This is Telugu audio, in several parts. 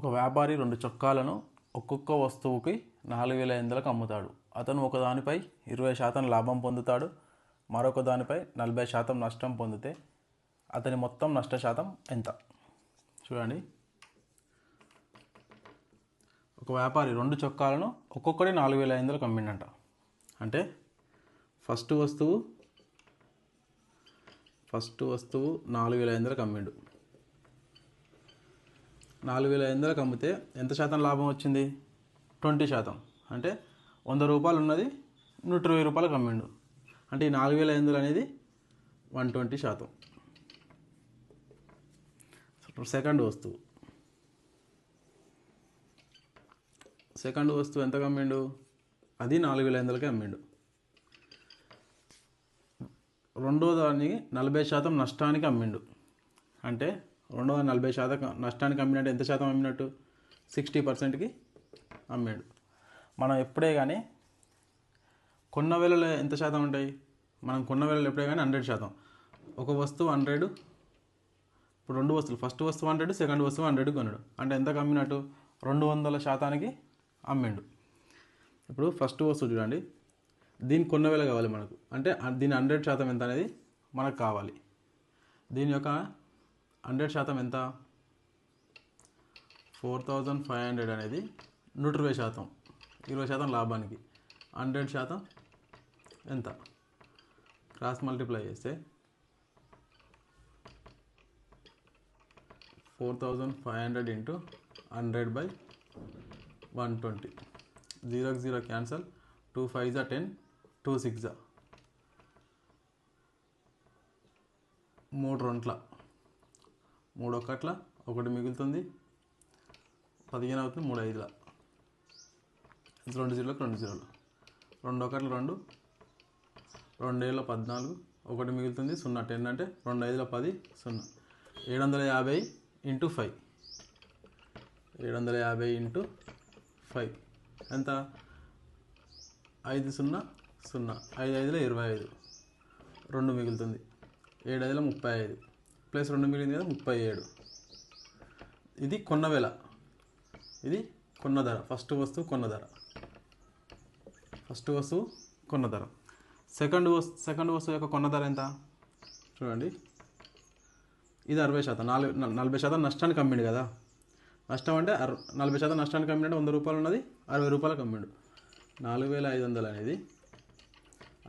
ఒక వ్యాపారి 2 చొక్కాలను ఒక్కొక్క వస్తువుకి 4,500కు అమ్ముతాడు. అతను ఒకదానిపై 20% లాభం పొందుతాడు, మరొక దానిపై 40% నష్టం పొందితే అతని మొత్తం నష్ట శాతం ఎంత? చూడండి, ఒక వ్యాపారి 2 చొక్కాలను ఒక్కొక్కటి 4,500కు అమ్మిండంట. అంటే ఫస్ట్ వస్తువు 4,500కు అమ్మిండు. 4,500కు అమ్మితే ఎంత శాతం లాభం వచ్చింది? 20%. అంటే 100 రూపాయలు ఉన్నది 120 రూపాయలకు అమ్మిండు. అంటే ఈ 4,500 అనేది 120%. సెకండ్ వస్తువు ఎంతకు అమ్మిండు? అది 4,500కే అమ్మిండు. రెండో దాన్ని 40% నష్టానికి అమ్మిండు. అంటే రెండో దాన్ని 40% నష్టానికి అమ్మినట్టు ఎంత శాతం అమ్మినట్టు? 60%కి అమ్మాడు. మనం ఎప్పుడే కానీ కొన్న వేలలో ఎంత శాతం ఉంటాయి? మనం కొన్న వేలలో ఎప్పుడే కానీ 100%. ఒక వస్తువు 100, ఇప్పుడు 2 వస్తువులు, ఫస్ట్ వస్తువు 100, సెకండ్ వస్తువు 100 కొన్నాడు. అంటే ఎంతకు అమ్మినట్టు? 200% అమ్మిండు. ఇప్పుడు ఫస్ట్ వస్తువు చూడండి, దీని కొన్న వేల కావాలి మనకు. అంటే దీని 100% ఎంత అనేది మనకు కావాలి. దీని యొక్క 100% ఎంత? 4,500 అనేది 120%, 20% లాభానికి. 100% ఎంత? క్రాస్ మల్టిప్లై చేస్తే 4,500 ఇంటూ 100/120. 0కి 0 క్యాన్సల్, 2 5 10, 2 6 3 2, 3 1, 1 మిగులుతుంది, 15 అవుతుంది, 3 5, 2 0లకు 2 0, 2 1 2, 2 7 14, 1 మిగులుతుంది, 0 10 అంటే 2 5 10, 0. 750 ఇంటూ 5, 750 ఇంటూ 5 ఎంత? 5 0 0, 5 5 25, 2 మిగులుతుంది, 7 5 35 ప్లస్ 2 మిగిలింది కదా 37. ఇది కొన్న వేల, ఇది కొన్న ధర. ఫస్ట్ వస్తువు కొన్న ధర. సెకండ్ వస్తువు యొక్క కొన్న ధర ఎంత? చూడండి, ఇది 60%. 40% నష్టానికి అమ్మిండు కదా. నష్టం అంటే 40% నష్టానికి అమ్మినట్టు 100 రూపాయలు ఉన్నది 60 రూపాయలకు అమ్మిండు. 4,500 అనేది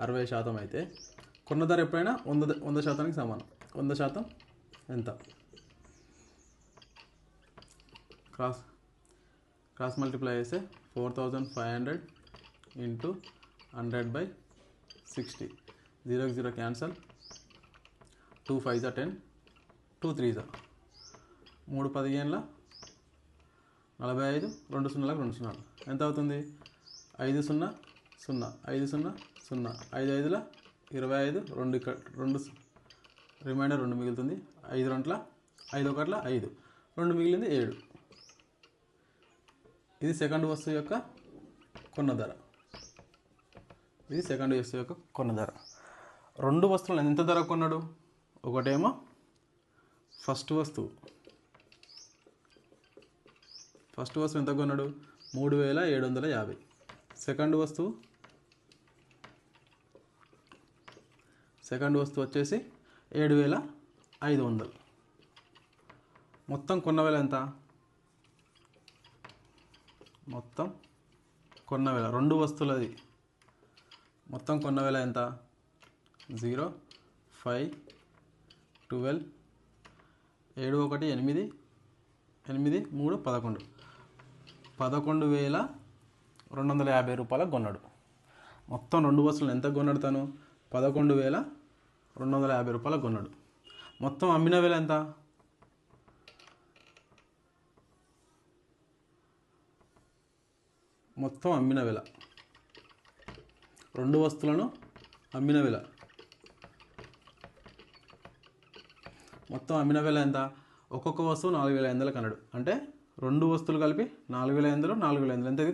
60% అయితే కొన్న ధర ఎప్పుడైనా 100%కి సమానం. 100% ఎంత? క్రాస్ మల్టిప్లై చేస్తే 4,500 ఇంటూ 100/60. 0కి 0 క్యాన్సల్, 2 5 10, 2 3 3 15 45, 2 0లకు 2 0. ఎంత అవుతుంది? 5 0 0, 5 0 0, 5 5 25, 2 ఇక్కడ 2 రిమైండర్ 2 మిగులుతుంది, 5 2, 5 1, 5, 2 మిగిలింది 7. ఇది సెకండ్ వస్తువు యొక్క కొన్న ధర. 2 వస్తువులను ఎంత ధర కొన్నాడు? ఒకటేమో ఫస్ట్ వస్తువు ఎంత కొన్నాడు? 3,750. సెకండ్ వస్తువు వచ్చేసి 7,500. మొత్తం కొన్న వేల ఎంత? మొత్తం కొన్న వేల 2 వస్తువులది మొత్తం కొన్న వేల ఎంత? 0 5 12, 7 1 8, 8 3 11, 11,250 రూపాయలకు కొన్నాడు. మొత్తం 2 వస్తువులు ఎంత కొన్నాడు తను? 11,250 రూపాయలకు కొన్నాడు. మొత్తం అమ్మిన వేల ఎంత? మొత్తం అమ్మిన వేల 2 వస్తువులను అమ్మిన వేల మొత్తం అమ్మిన వేల ఎంత? ఒక్కొక్క వస్తువు 4,500కి అన్నాడు. అంటే 2 వస్తువులు కలిపి 4,500 ఎంత?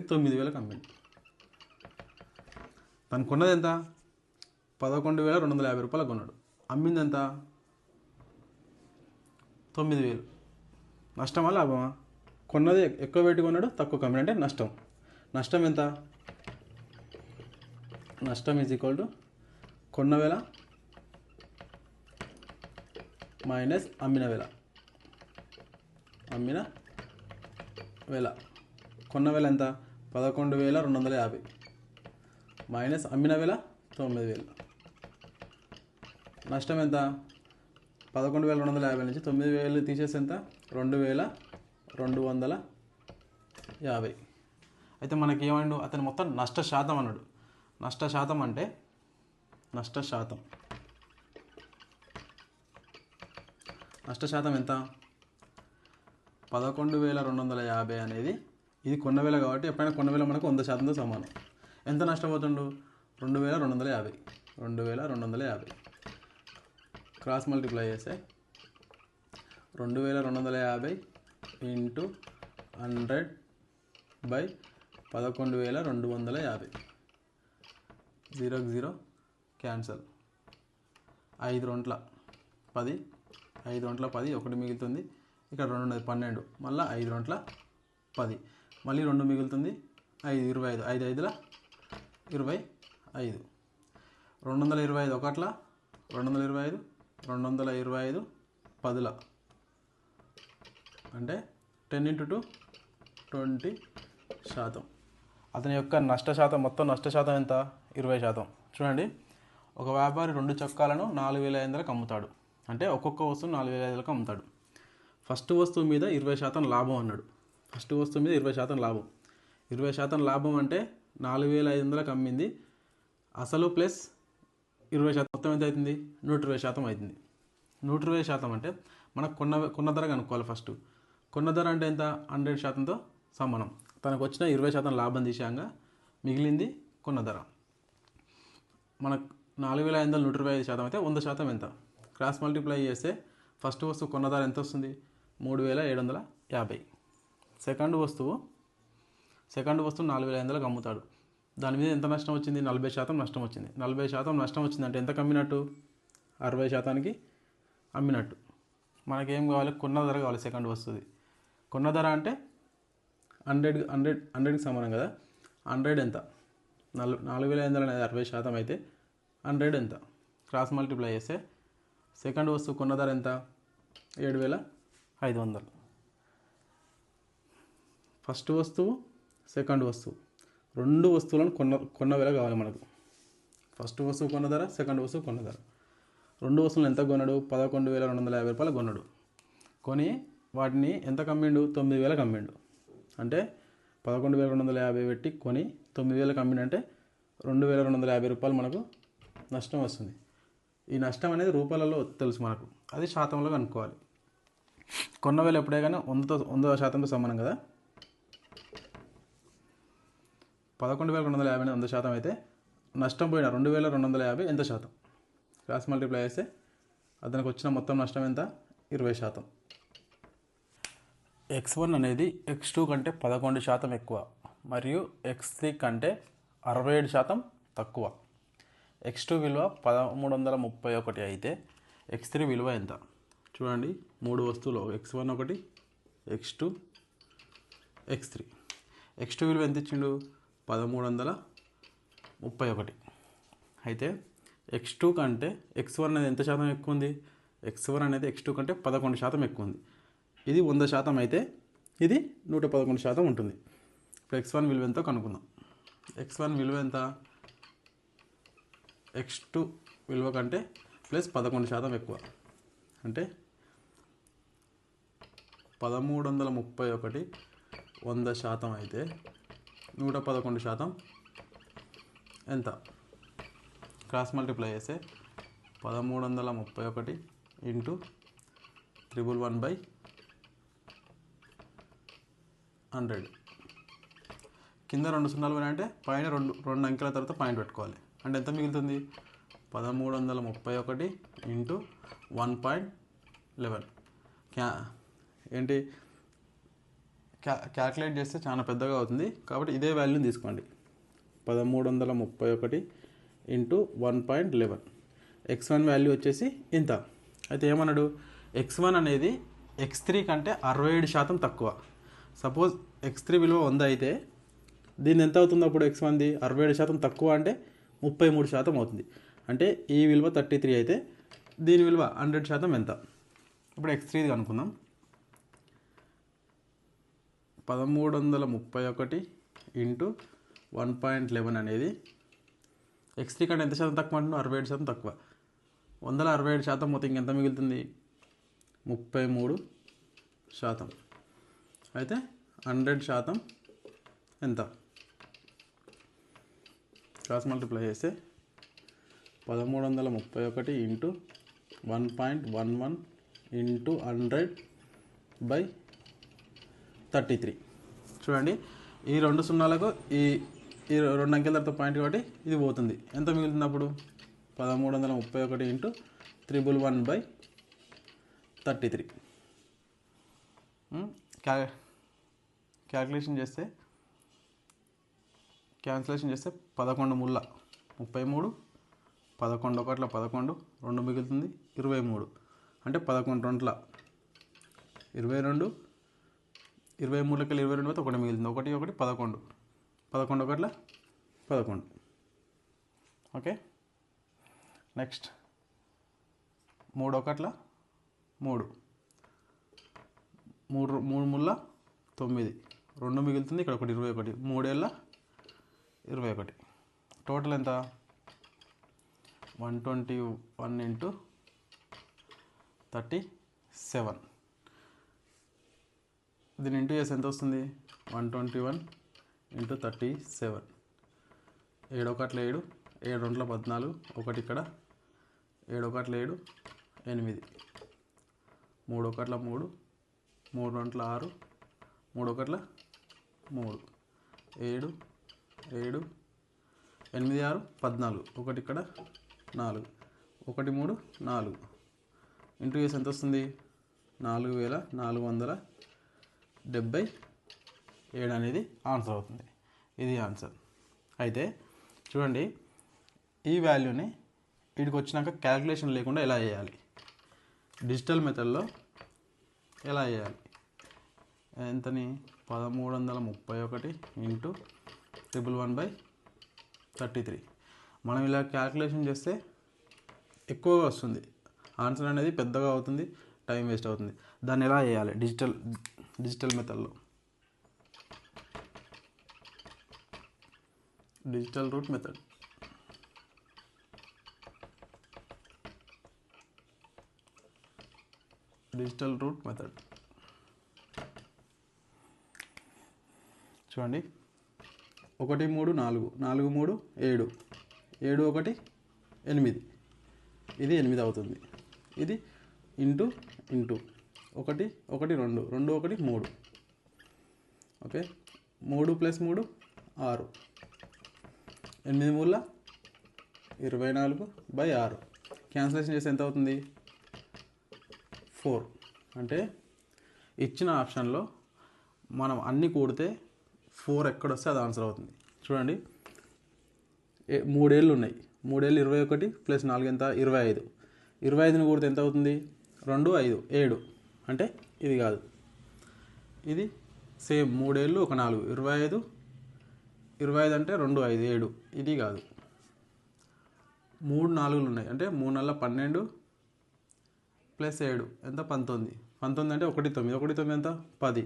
9,000కి అమ్మింది. తను కొన్నది ఎంత? 11,250 రూపాయలకు కొన్నాడు. అమ్మింది ఎంత? 9,000. నష్టమా లాభమా? కొన్నది ఎక్కువ పెట్టి కొన్నాడు, తక్కువ కమ్మిన అంటే నష్టం. నష్టం ఎంత? నష్టం ఈజ్ ఈక్వల్ టు కొన్న వేల మైనస్ అమ్మిన వేల. అమ్మిన వేల. కొన్న వేల ఎంత? 11,250 మైనస్ అమ్మిన వేల 9,000. నష్టం ఎంత? 11,250 నుంచి 9,000 తీసేసి ఎంత? 2,250. అయితే మనకి ఏమండు, అతను మొత్తం నష్ట శాతం అన్నాడు. నష్ట శాతం అంటే నష్ట శాతం ఎంత? 11,250 అనేది ఇది కొన్న వేల కాబట్టి ఎప్పుడైనా కొన్న వేల మనకు 100%తో సమానం. ఎంత నష్టపోతుండు? 2,250. క్రాస్ మల్టిప్లై చేస్తే 2,250 ఇంటూ 100/11,250. 0కి 0 క్యాన్సల్. 5 రొంట్ల 10, 5 రొంట్ల 10, ఒకటి మిగులుతుంది. ఇక్కడ 2 ఉన్నది 12, మళ్ళీ 5 రొంట్ల 10, మళ్ళీ 2 మిగులుతుంది. 5 25, 5 5ల 25. 225 ఒకట్ల 225, 225 10ల అంటే 10 × 2 20%. అతని యొక్క నష్ట శాతం, మొత్తం నష్ట శాతం ఎంత? 20%. చూడండి, ఒక వ్యాపారి 2 చొక్కాలను 4,500కి అమ్ముతాడు. అంటే ఒక్కొక్క వస్తువు 4,500కి అమ్ముతాడు. ఫస్ట్ వస్తువు మీద 20% లాభం అన్నాడు. ఫస్ట్ వస్తువు మీద 20% లాభం. 20% లాభం అంటే 4,500కి అమ్మింది, అసలు ప్లస్ 20% మొత్తం ఎంత అవుతుంది? 120% అవుతుంది. 120% అంటే మనకు కొన్న ధర కనుక్కోవాలి. ఫస్ట్ కొన్న ధర అంటే ఎంత? 100%తో సమానం. తనకు వచ్చిన 20% లాభం తీసాక మిగిలింది కొన్న ధర. మనకు 4,500 125% అయితే 100% ఎంత? క్రాస్ మల్టిప్లై చేస్తే ఫస్ట్ వస్తువు కొన్న ధర ఎంత వస్తుంది? 3,750. సెకండ్ వస్తువు 4,500కి అమ్ముతాడు. దాని మీద ఎంత నష్టం వచ్చింది? 40% నష్టం వచ్చింది. 40% నష్టం వచ్చిందంటే ఎంత కమ్మినట్టు? 60%కి అమ్మినట్టు. మనకేం కావాలి? కొన్న ధర కావాలి. సెకండ్ వస్తుంది కొన్న ధర అంటే 100కి సమానం కదా. 100 ఎంత? 4,500 అనేది 60% అయితే 100 ఎంత? క్రాస్ మల్టిప్లై చేస్తే సెకండ్ వస్తువు కొన్న ధర ఎంత? 7,500. ఫస్ట్ వస్తువు, సెకండ్ వస్తువు, 2 వస్తువులను కొన్న వేల కావాలి మనకు. ఫస్ట్ వస్తువు కొన్న ధర, సెకండ్ వస్తువు కొన్న ధర. 2 వస్తువులను ఎంత కొన్నాడు? 11,250 రూపాయలు కొన్నాడు. కొని వాటిని ఎంత కమ్మిండు? 9,000కి అమ్మిండు. అంటే 11,250 పెట్టి కొని 9,000కి అమ్మిండంటే 2,250 రూపాయలు మనకు నష్టం వస్తుంది. ఈ నష్టం అనేది రూపాయలలో తెలుసు మనకు, అది శాతంలో కనుక్కోవాలి. కొన్న వేల ఎప్పుడే కానీ 100%తో సమానం కదా. 11,250 100% అయితే నష్టం పోయిన 2,250 ఎంత శాతం? క్రాస్ మల్టిప్లై చేస్తే అతనికి వచ్చిన మొత్తం నష్టం ఎంత? 20%. X1 అనేది X2 కంటే 11% ఎక్కువ మరియు X3 కంటే 67% తక్కువ. X2 విలువ 1331 అయితే X3 విలువ ఎంత? చూడండి, 3 వస్తువులు, X1 ఒకటి, X2, X3. X2 విలువ ఎంత ఇచ్చిండు? 1331. అయితే X2 కంటే X1 అనేది ఎంత శాతం ఎక్కువ ఉంది? X1 అనేది X2 కంటే 11% ఎక్కువ ఉంది. ఇది 100% అయితే ఇది 111% ఉంటుంది. ఇప్పుడు X1 విలువ ఎంతో కనుక్కుందాం. X1 విలువ ఎంత? X2 విలువ కంటే ప్లస్ 11% ఎక్కువ అంటే 1331 100% అయితే 111% ఎంత? క్రాస్ మల్టిప్లై చేస్తే 1331 ఇంటూ 111/100. కింద 2 సున్నాలు అంటే పైన 2 అంకెల తర్వాత పాయింట్ పెట్టుకోవాలి. అంటే ఎంత మిగులుతుంది? 1331 ఇంటూ 1.11. ఏంటి క్యాల్కులేట్ చేస్తే చాలా పెద్దగా అవుతుంది కాబట్టి ఇదే వాల్యూని తీసుకోండి. 1331 ఇంటూ 1.11. X1 వాల్యూ వచ్చేసి ఇంత. అయితే ఏమన్నాడు? X1 అనేది X3 కంటే 67% తక్కువ. సపోజ్ x3 విలువ 100 అయితే దీన్ని ఎంత అవుతుంది అప్పుడు x1ది 67% తక్కువ అంటే 33% అవుతుంది. అంటే ఈ విలువ 33 అయితే దీని విలువ 100% ఎంత? ఇప్పుడు x3ది కనుక్కుందాం. 1331 ఇంటూ 1.11 అనేది x3 కంటే ఎంత శాతం తక్కువ అంటున్నాం? 67% తక్కువ. 100లో 67% మొత్తం ఇంకెంత మిగులుతుంది? 33%. అయితే 100% ఎంత? క్రాస్ మల్టిప్లై చేస్తే 1331 ఇంటూ 1.11 ఇంటూ 100/33. చూడండి, ఈ 2 సున్నాలకు ఈ 2 అంకెల తర్వాత పాయింట్ కాబట్టి ఇది పోతుంది. ఎంత మిగులుతుంది అప్పుడు? 1331 ఇంటూ 111/33. క్యాన్సిలేషన్ చేస్తే 11 ముళ్ళ 33, 11 ఒకట్ల 11, 2 మిగులుతుంది 23. అంటే 11 రెంట్ల 22, 23లకి 22 అయితే 1 మిగులుతుంది. 1 1 11, 11 ఒకట్ల 11. ఓకే, నెక్స్ట్ 3 ఒకట్ల 3, 3 ముళ్ళ 9, 2 మిగులుతుంది. ఇక్కడ 1 21, 3 ఏళ్ళ 21. టోటల్ ఎంత? 121 ఇంటూ 37. దీని ఇంటూ చేసి ఎంత వస్తుంది? 121 ఇంటూ 37. 7 ఒకట్ల 7, 7 రెంట్ల 14, 1 ఇక్కడ 7 ఒకట్ల 7, 8, 3 ఒకట్ల 3, 3 రెంట్ల 6, 3 ఒకట్ల 3, 7, 7, 8, 6, 14, 1 ఇక్కడ 4, 1 3, 4. ఇంటూ చేసి ఎంత వస్తుంది? 4477 అనేది ఆన్సర్ అవుతుంది. ఇది ఆన్సర్. అయితే చూడండి, ఈ వాల్యూని వీడికి వచ్చినాక క్యాలిక్యులేషన్ లేకుండా ఎలా చేయాలి? డిజిటల్ మెథడ్లో ఎలా చేయాలి? ఎంతని? 1331 ఇంటూ 111/33. మనం ఇలా క్యాలిక్యులేషన్ చేస్తే ఎక్కువగా వస్తుంది. ఆన్సర్ అనేది పెద్దగా అవుతుంది, టైం వేస్ట్ అవుతుంది. దాన్ని ఎలా చేయాలి? డిజిటల్ మెథడ్లో డిజిటల్ రూట్ మెథడ్. చూడండి, 1 3 4, 4 3 7, 7 1 8. ఇది 8 అవుతుంది. ఇది ఇంటూ 1 1 2, 2 1 3. ఓకే, 3 + 3 6, 8 మూల 24/6. క్యాన్సిలేషన్ చేస్తే ఎంత అవుతుంది? 4. అంటే ఇచ్చిన ఆప్షన్లో మనం అన్నీ కూడితే 4 ఎక్కడొస్తే అది ఆన్సర్ అవుతుంది. చూడండి, 3 ఏళ్ళు ఉన్నాయి. 3 ఏళ్ళు 21 + 4 ఎంత? 25. 25ని కూడితే ఎంత అవుతుంది? 2 5 7. అంటే ఇది కాదు. ఇది సేమ్ 3 ఏళ్ళు 1 4, 25. 25 అంటే 2 5 7. ఇది కాదు. 3 4లు ఉన్నాయి. అంటే 3 4 12 + 7 ఎంత? 19. 19 అంటే 1 9. 1 9 ఎంత? 10.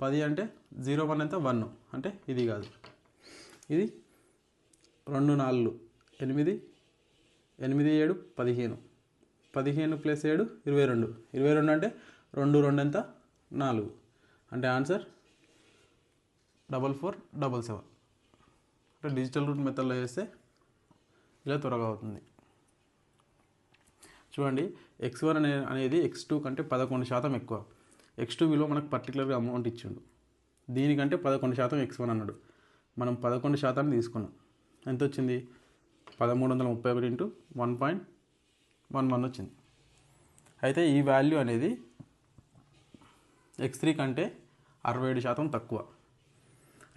10 అంటే 0 1 ఎంత? 1. అంటే ఇది కాదు. ఇది 2 4 8, 8 7 15. 15 + 7 22. 22 అంటే 2 2 ఎంత? 4. అంటే ఆన్సర్ 4477. అంటే డిజిటల్ రూట్ మెథడ్లో చేస్తే ఇలా త్వరగా అవుతుంది. చూడండి, x1 అనేది x2 కంటే 11% ఎక్కువ. x2 విలువ మనకు పర్టికులర్గా అమౌంట్ ఇచ్చిండు. దీనికంటే 11% x1 అన్నాడు. మనం 11% తీసుకున్నాం. ఎంత వచ్చింది? 1331 ఇంటూ 1.11 వచ్చింది. అయితే ఈ వాల్యూ అనేది x3 కంటే 67% తక్కువ.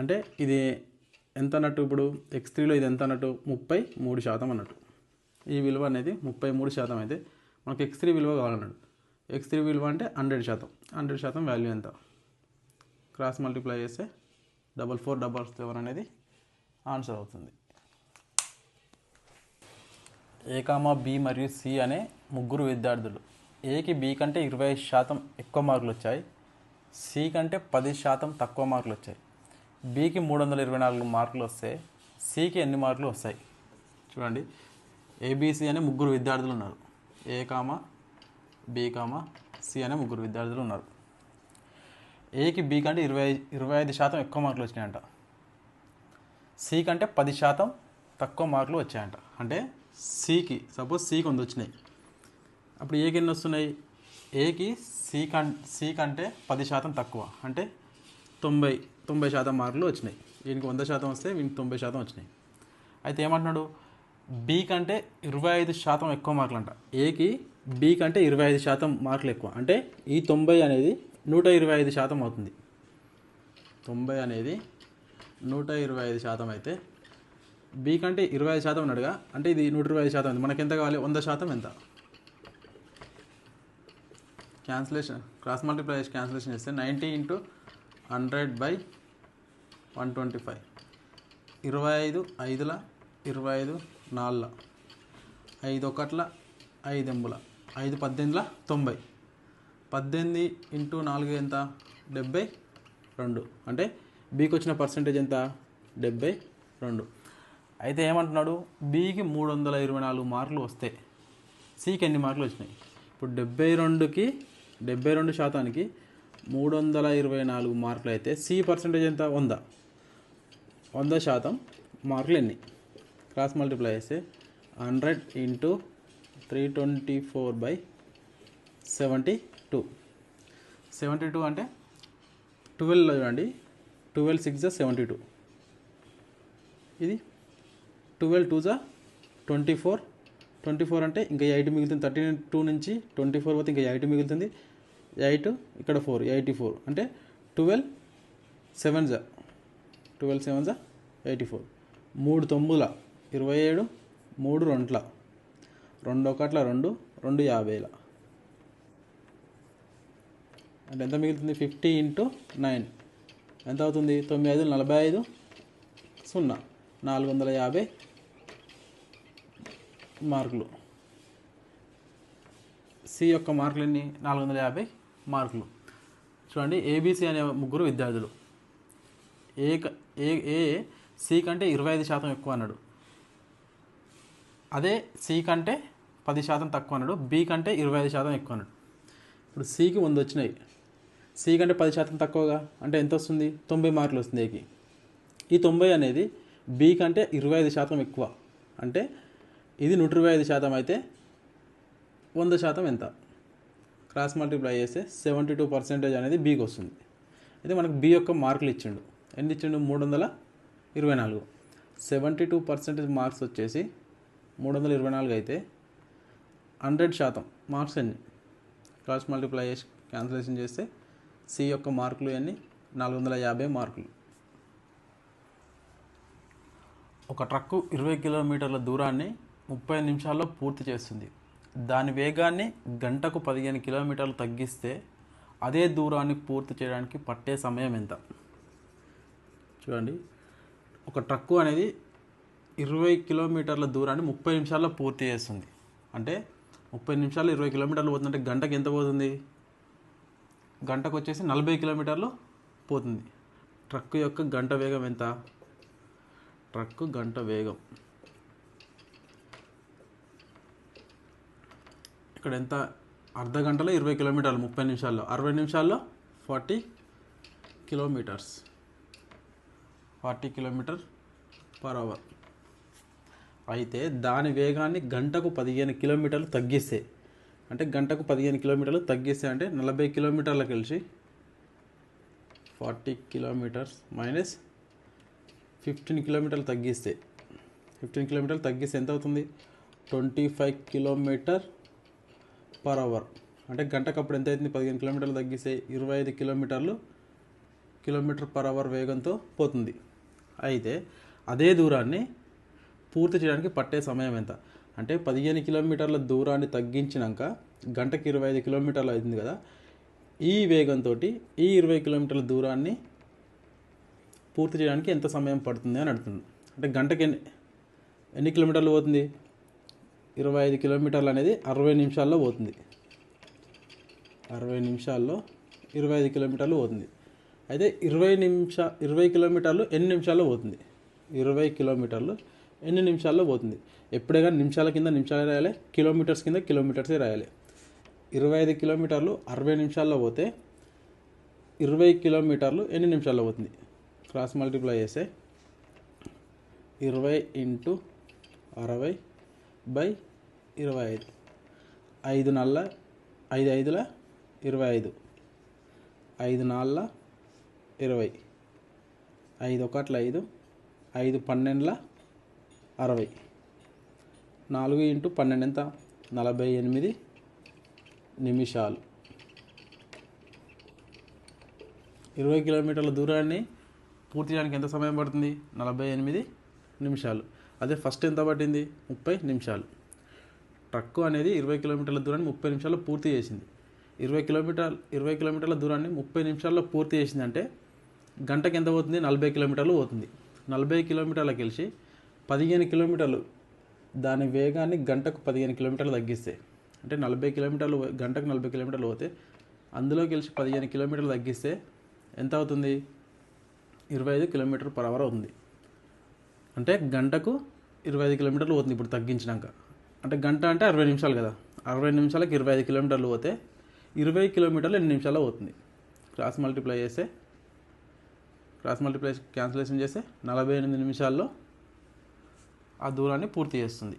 అంటే ఇది ఎంత అన్నట్టు? ఇప్పుడు x3లో ఇది ఎంత అన్నట్టు? 33% అన్నట్టు. ఈ విలువ అనేది 33% అయితే మనకు x3 విలువ కావాలన్నాడు. x3 విలువ అంటే 100%. 100% వాల్యూ ఎంత? క్రాస్ మల్టిప్లై చేస్తే 4477 అనేది ఆన్సర్ అవుతుంది. ఏ కామా బి మరియు సి అనే ముగ్గురు విద్యార్థులు ఏకి బి కంటే 25% ఎక్కువ మార్కులు వచ్చాయి, సి కంటే 10% తక్కువ మార్కులు వచ్చాయి. బికి 324 మార్కులు వస్తే సికి ఎన్ని మార్కులు వస్తాయి? చూడండి, ఏబిసి అనే ముగ్గురు విద్యార్థులు ఉన్నారు. ఏ కామా బి కామా సి అనే ముగ్గురు విద్యార్థులు ఉన్నారు. ఏకి బి కంటే 25% ఎక్కువ మార్కులు వచ్చినాయంట, సి కంటే 10% తక్కువ మార్కులు వచ్చాయంట. అంటే సికి సపోజ్ సికి 100 వచ్చినాయి, అప్పుడు ఏకి ఎన్ని వస్తున్నాయి? ఏకి సి కంటే 10% తక్కువ, అంటే 90% మార్కులు వచ్చినాయి. వీనికి 100% వస్తే వీనికి 90% వచ్చినాయి. అయితే ఏమంటున్నాడు? బి కంటే 25% ఎక్కువ మార్కులు అంట. ఏకి బి కంటే 25% మార్కులు ఎక్కువ, అంటే ఈ 90 అనేది 125% అవుతుంది. 90 అనేది 125% అయితే బి కంటే 25% ఉన్నాడుగా, అంటే ఇది 125% ఉంది. మనకి ఎంత కావాలి? 100% ఎంత? క్యాన్సిలేషన్, క్రాస్ మల్టిప్లై చేసి క్యాన్సిలేషన్ చేస్తే 90 × 100/125. 25 5ల 25 4ల 5 1ల 5 ఎంబుల 5 18ల 90. 18 × 4 ఎంత? 72. అంటే బీకి వచ్చిన పర్సెంటేజ్ ఎంత? 72. అయితే ఏమంటున్నాడు? బీకి 324 మార్కులు వస్తే సికి ఎన్ని మార్కులు వచ్చినాయి? ఇప్పుడు 72% 324 మార్కులు అయితే సి పర్సెంటేజ్ ఎంత? 100. 100% మార్కులు ఎన్ని? క్రాస్ మల్టిప్లై చేస్తే 100 × 324/72. 72 అంటే 12 చూడండి, 12 6 72. ఇది 12 2 24. 24 అంటే ఇంకా 8 మిగులుతుంది. 32 నుంచి 24 పోతే ఇంకా 8 మిగులుతుంది. 8 ఇక్కడ 4 84. అంటే 12 7 84. 3 9ల 27, 3 2ల 2 1ల 2 2 50ల. అంటే ఎంత మిగులుతుంది? 50 × 9 ఎంత అవుతుంది? 9 5 45 0 450 మార్కులు. సి యొక్క మార్కులు ఎన్ని? 450 మార్కులు. చూడండి, ఏబిసి అనే ముగ్గురు విద్యార్థులు. ఏ సి కంటే 25% ఎక్కువ అన్నాడు, అదే సి కంటే 10% తక్కువ అన్నాడు, బి కంటే 25% ఎక్కువ అన్నాడు. ఇప్పుడు సికి 100 వచ్చినాయి, సి కంటే 10% తక్కువగా, అంటే ఎంత వస్తుంది? 90 మార్కులు వస్తుంది ఏకి. ఈ 90 అనేది బి కంటే 25% ఎక్కువ, అంటే ఇది 125% అయితే 100% ఎంత? క్రాస్ మల్టిప్లై చేస్తే 72% అనేది బీకి వస్తుంది. అయితే మనకు బి యొక్క మార్కులు ఇచ్చిండు. ఎన్ని ఇచ్చిండు? 324. 72% మార్క్స్ వచ్చేసి 324 అయితే 100% మార్క్స్ ఎన్ని? క్రాస్ మల్టిప్లై చేసి క్యాన్సిలేషన్ చేస్తే సి యొక్క మార్కులు ఎన్ని? 450 మార్కులు. ఒక ట్రక్కు 20 కిలోమీటర్ల దూరాన్ని 30 నిమిషాల్లో పూర్తి చేస్తుంది. దాని వేగాన్ని గంటకు 15 కిలోమీటర్లు తగ్గిస్తే అదే దూరాన్ని పూర్తి చేయడానికి పట్టే సమయం ఎంత? చూడండి, ఒక ట్రక్కు అనేది 20 కిలోమీటర్ల దూరాన్ని 30 నిమిషాల్లో పూర్తి చేస్తుంది. అంటే 30 నిమిషాల్లో 20 కిలోమీటర్లు పోతుందంటే గంటకి ఎంత పోతుంది? గంటకు వచ్చేసి 40 కిలోమీటర్లు పోతుంది. ట్రక్కు యొక్క గంట వేగం ఎంత? ట్రక్కు గంట వేగం ఇక్కడ ఎంత? అర్ధ గంటలో 20 కిలోమీటర్లు 30 నిమిషాల్లో, 60 నిమిషాల్లో 40 కిలోమీటర్స్, 40 km/h. అయితే దాని వేగాన్ని గంటకు 15 కిలోమీటర్లు తగ్గిస్తే, అంటే గంటకు 15 కిలోమీటర్లు తగ్గిస్తే అంటే 40 కిలోమీటర్లకు కలిసి 40 కిలోమీటర్స్ మైనస్ 15 కిలోమీటర్లు తగ్గిస్తే, 15 కిలోమీటర్లు తగ్గిస్తే ఎంత అవుతుంది? 25 km/h. అంటే గంటకు అప్పుడు ఎంత అవుతుంది? 15 కిలోమీటర్లు తగ్గిస్తే 25 km/h వేగంతో పోతుంది. అయితే అదే దూరాన్ని పూర్తి చేయడానికి పట్టే సమయం ఎంత? అంటే 15 కిలోమీటర్ల దూరాన్ని తగ్గించినాక గంటకి 25 కిలోమీటర్లు అవుతుంది కదా, ఈ వేగంతో ఈ 20 కిలోమీటర్ల దూరాన్ని పూర్తి చేయడానికి ఎంత సమయం పడుతుంది అని అడుగుతుంది. అంటే గంటకి ఎన్ని కిలోమీటర్లు పోతుంది? 25 కిలోమీటర్లు అనేది 60 నిమిషాల్లో పోతుంది. 60 నిమిషాల్లో 25 కిలోమీటర్లు పోతుంది. అయితే 20 కిలోమీటర్లు ఎన్ని నిమిషాల్లో పోతుంది? 20 కిలోమీటర్లు ఎన్ని నిమిషాల్లో పోతుంది? ఎప్పుడే కానీ నిమిషాల కింద నిమిషాలే రాయాలి, కిలోమీటర్స్ కింద కిలోమీటర్సే రాయాలి. 25 కిలోమీటర్లు 60 నిమిషాల్లో పోతే 20 కిలోమీటర్లు ఎన్ని నిమిషాల్లో పోతుంది? క్రాస్ మల్టిప్లై చేస్తే 20 × 60 / 25. 5 4 5 5 25, 5 4 20, 5 1 5, 5 12 60. 4 × 12 ఎంత? 48 నిమిషాలు. 20 కిలోమీటర్ల దూరాన్ని పూర్తి చేయడానికి ఎంత సమయం పడుతుంది? 48 నిమిషాలు. అదే ఫస్ట్ ఎంత పట్టింది? 30 నిమిషాలు. ట్రక్కు అనేది 20 కిలోమీటర్ల దూరాన్ని 30 నిమిషాల్లో పూర్తి చేసింది. 20 కిలోమీటర్ల దూరాన్ని 30 నిమిషాల్లో పూర్తి చేసిందంటే గంటకి ఎంత పోతుంది? 40 కిలోమీటర్లు పోతుంది. 40 కిలోమీటర్లకు కలిసి 15 కిలోమీటర్లు దాని వేగాన్ని గంటకు 15 కిలోమీటర్లు తగ్గిస్తే, అంటే 40 కిలోమీటర్లు గంటకు 40 కిలోమీటర్లు పోతే అందులో కలిసి 15 కిలోమీటర్లు తగ్గిస్తే ఎంత అవుతుంది? 25 కిలోమీటర్/h అవుతుంది. అంటే గంటకు 25 కిలోమీటర్లు పోతుంది ఇప్పుడు తగ్గించినాక. అంటే గంట అంటే 60 నిమిషాలు కదా, 60 నిమిషాలకు 25 కిలోమీటర్లు పోతే 20 కిలోమీటర్లు ఎన్ని నిమిషాల్లో పోతుంది? క్రాస్ మల్టిప్లై క్యాన్సిలేషన్ చేస్తే 48 నిమిషాల్లో ఆ దూరాన్ని పూర్తి చేస్తుంది.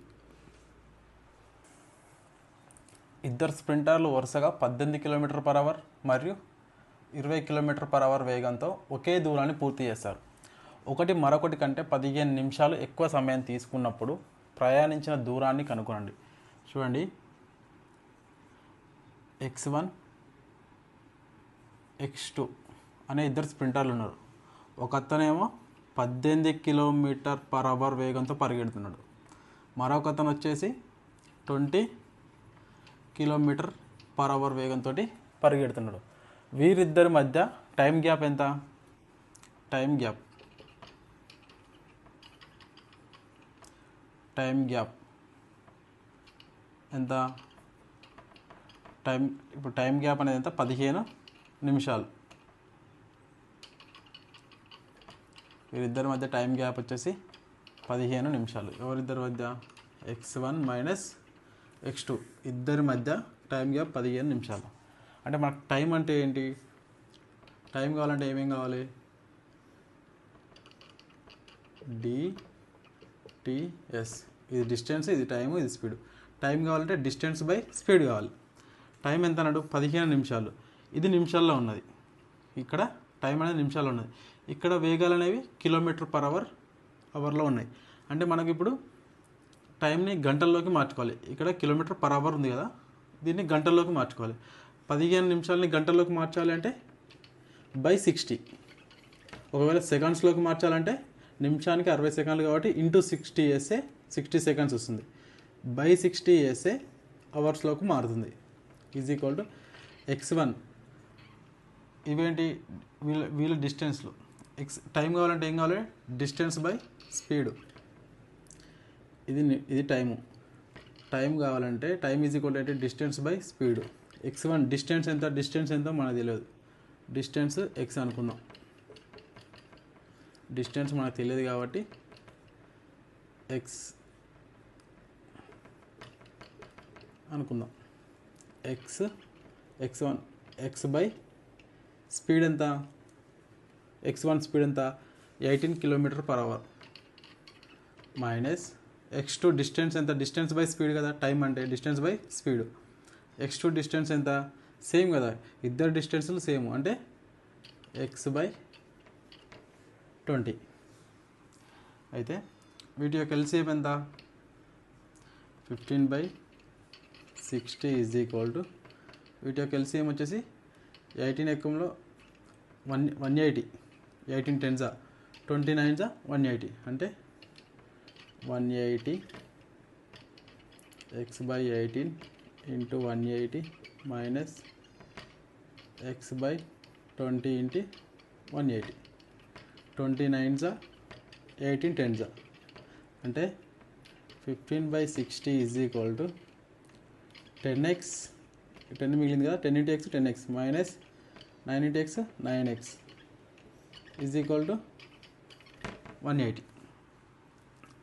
ఇద్దరు స్ప్రింటర్లు వరుసగా 18 కిలోమీటర్/h మరియు 20 కిలోమీటర్/h వేగంతో ఒకే దూరాన్ని పూర్తి చేస్తారు. ఒకటి మరొకటి కంటే 15 నిమిషాలు ఎక్కువ సమయం తీసుకున్నప్పుడు ప్రయాణించిన దూరాన్ని కనుగొనండి. చూడండి, x1 x2 అనే ఇద్దరు స్ప్రింటర్లు ఉన్నారు. ఒక అతనేమో 18 కిలోమీటర్/h వేగంతో పరిగెడుతున్నాడు, మరొక అతను వచ్చేసి 20 కిలోమీటర్/h వేగంతో పరిగెడుతున్నాడు. వీరిద్దరి మధ్య టైం గ్యాప్ ఎంత? టైం గ్యాప్ ఎంత? ఇప్పుడు టైం గ్యాప్ అనేది ఎంత? 15 నిమిషాలు. వీరిద్దరి మధ్య టైం గ్యాప్ వచ్చేసి 15 నిమిషాలు. ఎవరిద్దరి మధ్య? x1 - x2 ఇద్దరి మధ్య టైం గ్యాప్ 15 నిమిషాలు. అంటే మనకు టైం అంటే ఏంటి? టైం కావాలంటే ఏమేం కావాలి? DTS. ఇది డిస్టెన్స్, ఇది టైము, ఇది స్పీడ్. టైం కావాలంటే డిస్టెన్స్ బై స్పీడ్ కావాలి. టైం ఎంత అన్నాడు? 15 నిమిషాలు. ఇది నిమిషాల్లో ఉన్నది, ఇక్కడ టైం అనేది నిమిషాల్లో ఉన్నది. ఇక్కడ వేగాలు అనేవి కిలోమీటర్/అవర్లో ఉన్నాయి. అంటే మనకి ఇప్పుడు టైంని గంటల్లోకి మార్చుకోవాలి. ఇక్కడ కిలోమీటర్/h ఉంది కదా, దీన్ని గంటల్లోకి మార్చుకోవాలి. 15 నిమిషాలని గంటల్లోకి మార్చాలి అంటే /60. ఒకవేళ సెకండ్స్లోకి మార్చాలంటే నిమిషానికి 60 సెకండ్లు కాబట్టి ×60 వేస్తే 60 సెకండ్స్ వస్తుంది. /60 వేస్తే అవర్స్లోకి మారుతుంది. = x1. ఇవేంటి? వీళ్ళ డిస్టెన్స్లు. టైం కావాలంటే ఏం కావాలి? Distance by speed. ఇది టైము. టైం కావాలంటే time = distance by speed. x1 distance ఎంతో మనకు తెలియదు. డిస్టెన్స్ x అనుకుందాం. డిస్టెన్స్ మనకు తెలియదు కాబట్టి x అనుకుందాం. x1 x బై స్పీడ్ ఎంత? x1 స్పీడ్ ఎంత? 18 కిలోమీటర్/h మైనస్ x2 డిస్టెన్స్ ఎంత? డిస్టెన్స్ బై స్పీడ్ కదా, టైం అంటే distance by speed. x2 distance ఎంత? సేమ్ కదా, ఇద్దరు డిస్టెన్స్లు సేమ్, అంటే x/20. అయితే వీటి యొక్క ఎల్సిఎం ఎంత? 15/60 = వీటి యొక్క ఎల్సిఎం వచ్చేసి 18 ఎక్కంలో 180, 18 10s 29s 180, అంటే 180 x/18 × 180 మైనస్ x/20 × 180. 29 జా 18 10 జా అంటే 15/60 ఈజ్ ఈక్వల్ టు 10x 10 మిగిలింది కదా 10 × x 10x minus 9 × x 9x is equal to 180.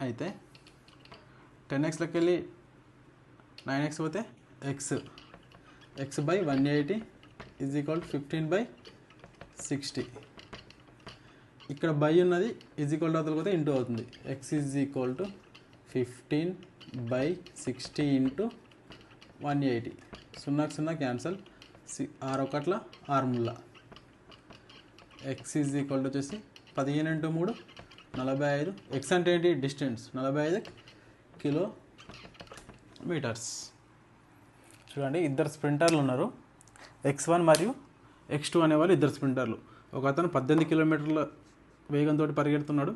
అయితే 10xలోకి వెళ్ళి 9x పోతే x by 180 is equal to 15/60. ఇక్కడ బై ఉన్నది ఈజ్ ఈక్వల్ టు అవతల పోతే ఇంటూ అవుతుంది. x is equal to 15/60 into 180. 0 0 cancel 6 1 6 3. x is equal to వచ్చేసి 15 × 3 45. x అంటే ఏంటి? Distance 45 kilometres. చూడండి, ఇద్దరు స్ప్రింటర్లు ఉన్నారు, x1 మరియు x2 అనేవాళ్ళు ఇద్దరు స్ప్రింటర్లు. ఒక అతను 18 కిలోమీటర్ల వేగంతో పరిగెడుతున్నాడు,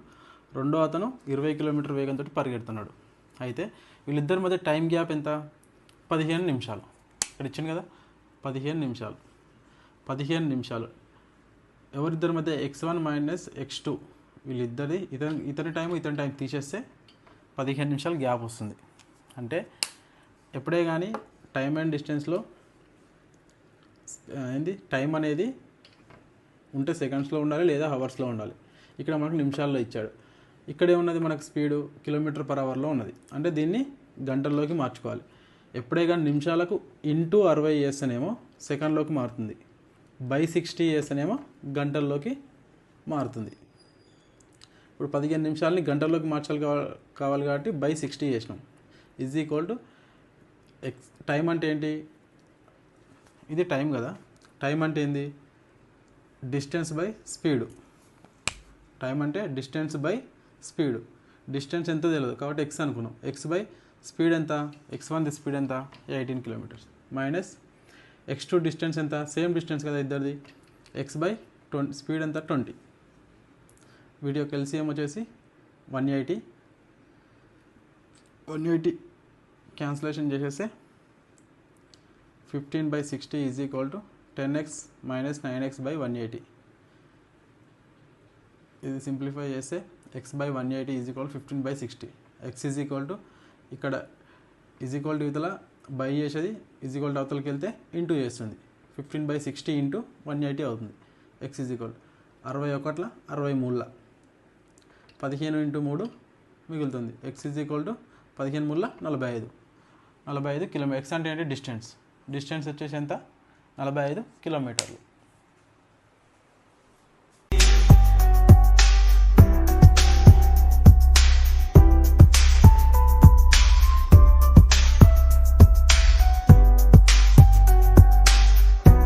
రెండో అతను 20 కిలోమీటర్ వేగంతో పరిగెడుతున్నాడు. అయితే వీళ్ళిద్దరి మధ్య టైం గ్యాప్ ఎంత? 15 నిమిషాలు. ఇక్కడ ఇచ్చింది కదా 15 నిమిషాలు. 15 నిమిషాలు ఎవరిద్దరి మధ్య? x1 మైనస్ x2 వీళ్ళిద్దరి ఇతని టైం తీసేస్తే 15 నిమిషాలు గ్యాప్ వస్తుంది. అంటే ఎప్పుడే కానీ టైం అండ్ డిస్టెన్స్లో టైం అనేది ఉంటే సెకండ్స్లో ఉండాలి లేదా హవర్స్లో ఉండాలి. ఇక్కడ మనకు నిమిషాల్లో ఇచ్చాడు. ఇక్కడే ఉన్నది మనకు స్పీడు km/hలో ఉన్నది, అంటే దీన్ని గంటల్లోకి మార్చుకోవాలి. ఎప్పుడే కానీ నిమిషాలకు ఇంటూ 60 చేస్తేనేమో సెకండ్లోకి మారుతుంది, బై 60 చేస్తేనేమో గంటల్లోకి మారుతుంది. ఇప్పుడు 15 నిమిషాలని గంటల్లోకి మార్చాలి కావాలి కాబట్టి బై 60 చేసినాం. ఈజ్ ఈక్వల్ టు టైం అంటే ఏంటి? ఇది టైం కదా. టైం అంటే ఏంది? Distance by speed. టైం అంటే డిస్టెన్స్ బై స్పీడు. డిస్టెన్స్ ఎంత తెలియదు కాబట్టి x అనుకున్నాం. x బై స్పీడ్ ఎంత? x1 స్పీడ్ ఎంత? 18 కిలోమీటర్స్ మైనస్ x2 డిస్టెన్స్ ఎంత? సేమ్ డిస్టెన్స్ కదా ఇద్దరిది. x బై స్పీడ్ ఎంత? 20. వీడియో ఎల్సిఎం వచ్చేసి 180 క్యాన్సిలేషన్ చేసేస్తే 15/60 is equal to 10x minus 9x by 180. ఇది సింప్లిఫై చేస్తే x by 180 is equal 15/60. x is equal to ఇక్కడ ఈజ్ ఈక్వల్ టు ఇవతల బై చేసేది ఈజ్ ఈక్వల్ టు అవతలకి వెళ్తే ఇంటూ చేస్తుంది. 15/60 ఇంటూ 180 అవుతుంది. x ఈజ్ ఈక్వల్ 61 63 15 × 3 మిగులుతుంది. x is equal to 15 3 45 kilometre. x అంటే ఏంటి? డిస్టెన్స్ వచ్చేసి ఎంత? 45 కిలోమీటర్లు.